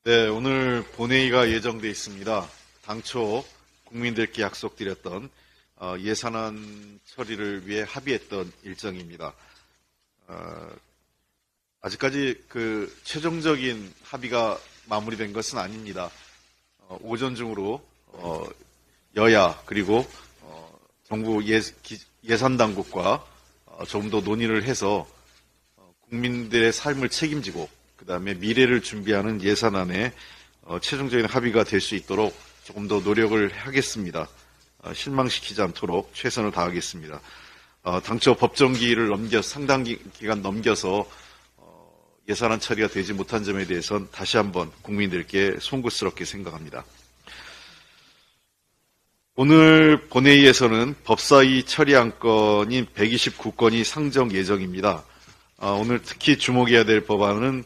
네, 오늘 본회의가 예정돼 있습니다. 당초 국민들께 약속드렸던 예산안 처리를 위해 합의했던 일정입니다. 아직까지 최종적인 합의가 마무리된 것은 아닙니다. 오전 중으로 여야 그리고 정부 예산당국과 좀 더 논의를 해서 국민들의 삶을 책임지고 그 다음에 미래를 준비하는 예산안에 최종적인 합의가 될 수 있도록 조금 더 노력을 하겠습니다. 실망시키지 않도록 최선을 다하겠습니다. 당초 법정기일을 상당 기간 넘겨서 예산안 처리가 되지 못한 점에 대해서는 다시 한번 국민들께 송구스럽게 생각합니다. 오늘 본회의에서는 법사위 처리 안건인 129건이 상정 예정입니다. 오늘 특히 주목해야 될 법안은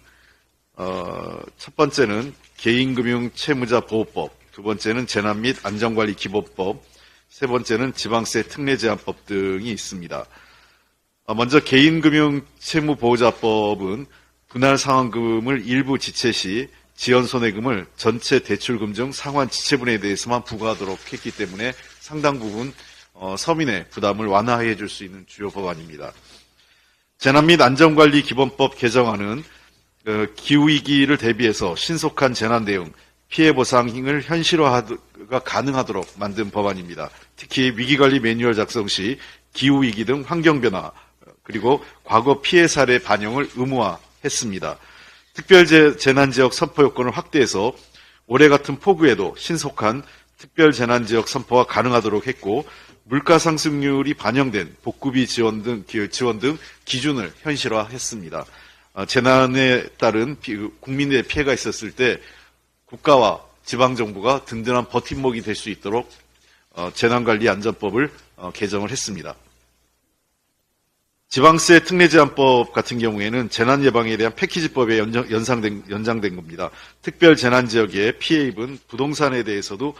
첫 번째는 개인금융 채무자 보호법, 두 번째는 재난 및 안전관리 기본법, 세 번째는 지방세 특례 제한법 등이 있습니다. 먼저 개인금융 채무보호자법은 분할 상환금을 일부 지체 시 지연손해금을 전체 대출금 중 상환 지체분에 대해서만 부과하도록 했기 때문에 상당 부분 서민의 부담을 완화해 줄 수 있는 주요 법안입니다. 재난 및 안전관리 기본법 개정안은 기후위기를 대비해서 신속한 재난 대응, 피해 보상을 현실화가 가능하도록 만든 법안입니다. 특히 위기관리 매뉴얼 작성 시 기후위기 등 환경변화, 그리고 과거 피해 사례 반영을 의무화했습니다. 특별재난지역 선포 요건을 확대해서 올해 같은 폭우에도 신속한 특별재난지역 선포가 가능하도록 했고, 물가 상승률이 반영된 복구비 지원 등 기준을 현실화했습니다. 재난에 따른 국민의 피해가 있었을 때 국가와 지방정부가 든든한 버팀목이 될 수 있도록 재난관리안전법을 개정을 했습니다. 지방세 특례 제한법 같은 경우에는 재난 예방에 대한 패키지법에 연장된 겁니다. 특별 재난 지역에 피해 입은 부동산에 대해서도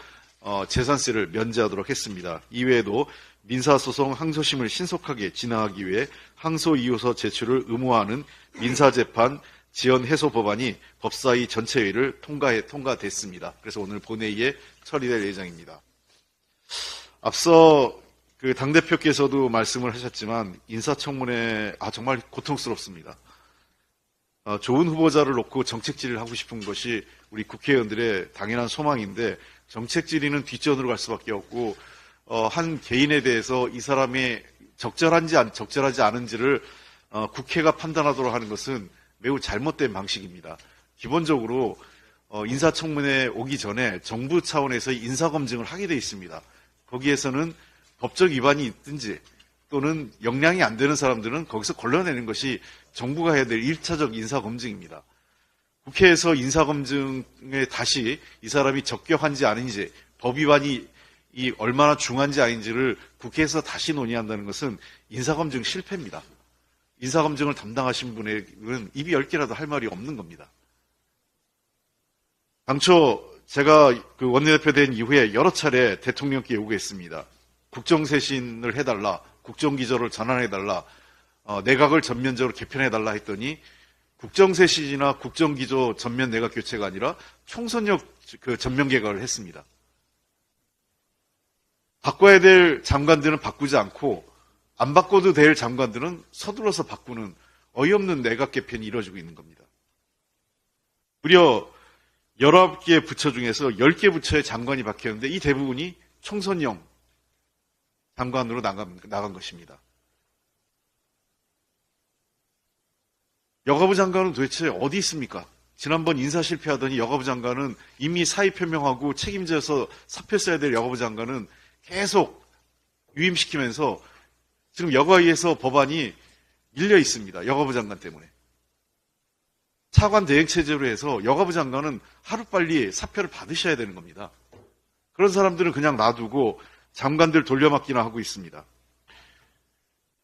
재산세를 면제하도록 했습니다. 이외에도 민사소송 항소심을 신속하게 진행하기 위해 항소이유서 제출을 의무화하는 민사재판 지연 해소 법안이 법사위 전체회의를 통과됐습니다. 그래서 오늘 본회의에 처리될 예정입니다. 앞서 당대표께서도 말씀을 하셨지만 인사청문회 정말 고통스럽습니다. 좋은 후보자를 놓고 정책 질의를 하고 싶은 것이 우리 국회의원들의 당연한 소망인데 정책 질의는 뒷전으로 갈 수밖에 없고 한 개인에 대해서 이 사람이 적절한지 적절하지 않은지를 국회가 판단하도록 하는 것은 매우 잘못된 방식입니다. 기본적으로 인사청문회 오기 전에 정부 차원에서 인사검증을 하게 돼 있습니다. 거기에서는 법적 위반이 있든지 또는 역량이 안 되는 사람들은 거기서 걸러내는 것이 정부가 해야 될 1차적 인사검증입니다. 국회에서 인사검증에 다시 이 사람이 적격한지 아닌지 법 위반이 얼마나 중한지 아닌지를 국회에서 다시 논의한다는 것은 인사검증 실패입니다. 인사검증을 담당하신 분에게는 입이 10개라도 할 말이 없는 겁니다. 당초 제가 원내대표 된 이후에 여러 차례 대통령께 요구했습니다. 국정쇄신을 해달라, 국정기조를 전환해달라, 내각을 전면적으로 개편해달라 했더니 국정쇄신이나 국정기조 전면 내각 교체가 아니라 총선역 전면 개각을 했습니다. 바꿔야 될 장관들은 바꾸지 않고 안 바꿔도 될 장관들은 서둘러서 바꾸는 어이없는 내각 개편이 이루어지고 있는 겁니다. 무려 19개 부처 중에서 10개 부처의 장관이 바뀌었는데 이 대부분이 총선형 장관으로 나간 것입니다. 여가부 장관은 도대체 어디 있습니까? 지난번 인사 실패하더니 여가부 장관은 이미 사의 표명하고 책임져서 사표 써야 될 여가부 장관은 계속 유임시키면서 지금 여가위에서 법안이 밀려 있습니다. 여가부 장관 때문에. 차관 대행체제로 해서 여가부 장관은 하루빨리 사표를 받으셔야 되는 겁니다. 그런 사람들은 그냥 놔두고 장관들 돌려막기나 하고 있습니다.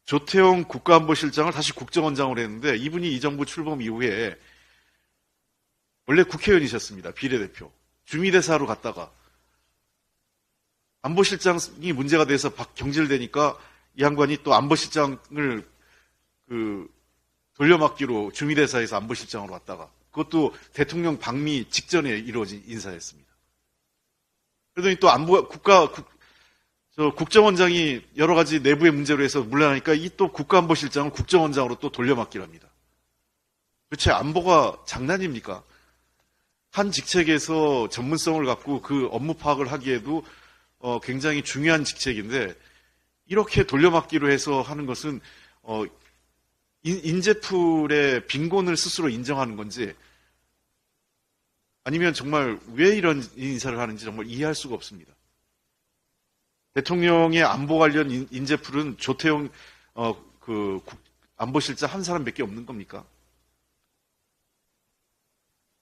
조태용 국가안보실장을 다시 국정원장으로 했는데 이분이 이 정부 출범 이후에 원래 국회의원이셨습니다. 비례대표. 주미대사로 갔다가 안보실장이 문제가 돼서 경질되니까 이 양반이 또 안보실장을 돌려막기로 주미대사에서 안보실장으로 왔다가 그것도 대통령 방미 직전에 이루어진 인사였습니다. 그러더니 또 국정원장이 여러 가지 내부의 문제로 해서 물러나니까 이 또 국가안보실장을 국정원장으로 또 돌려막기를 합니다. 도대체 안보가 장난입니까? 한 직책에서 전문성을 갖고 그 업무 파악을 하기에도 굉장히 중요한 직책인데 이렇게 돌려막기로 해서 하는 것은 인재풀의 빈곤을 스스로 인정하는 건지 아니면 정말 왜 이런 인사를 하는지 정말 이해할 수가 없습니다. 대통령의 안보 관련 인재풀은 조태용 안보실장 한 사람밖에 없는 겁니까?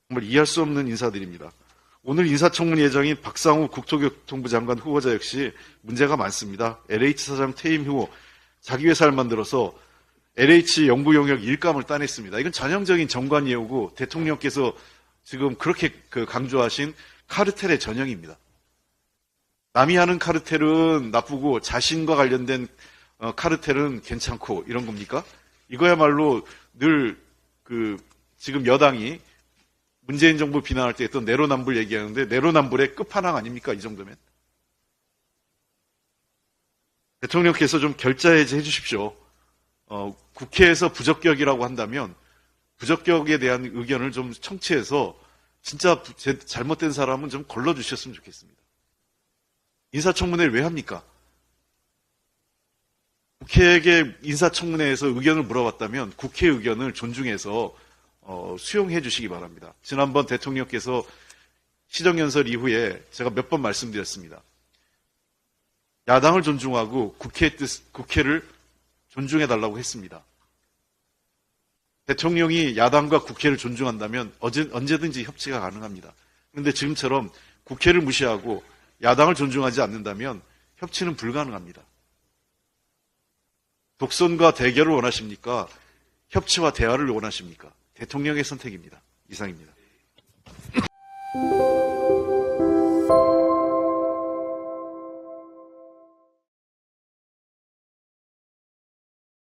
정말 이해할 수 없는 인사들입니다. 오늘 인사청문회 예정인 박상우 국토교통부 장관 후보자 역시 문제가 많습니다. LH 사장 퇴임 후 자기 회사를 만들어서 LH 영구 영역 일감을 따냈습니다. 이건 전형적인 정관 예우고 대통령께서 지금 그렇게 강조하신 카르텔의 전형입니다. 남이 하는 카르텔은 나쁘고 자신과 관련된 카르텔은 괜찮고 이런 겁니까? 이거야말로 늘 지금 여당이 문재인 정부 비난할 때 했던 내로남불 얘기하는데 내로남불의 끝판왕 아닙니까? 이 정도면. 대통령께서 좀 결자해제 해주십시오. 국회에서 부적격이라고 한다면 부적격에 대한 의견을 좀 청취해서 진짜 잘못된 사람은 좀 걸러주셨으면 좋겠습니다. 인사청문회를 왜 합니까? 국회에게 인사청문회에서 의견을 물어봤다면 국회 의견을 존중해서 수용해 주시기 바랍니다. 지난번 대통령께서 시정연설 이후에 제가 몇 번 말씀드렸습니다. 야당을 존중하고 국회를 존중해달라고 했습니다. 대통령이 야당과 국회를 존중한다면 언제든지 협치가 가능합니다. 그런데 지금처럼 국회를 무시하고 야당을 존중하지 않는다면 협치는 불가능합니다. 독선과 대결을 원하십니까? 협치와 대화를 원하십니까? 대통령의 선택입니다. 이상입니다.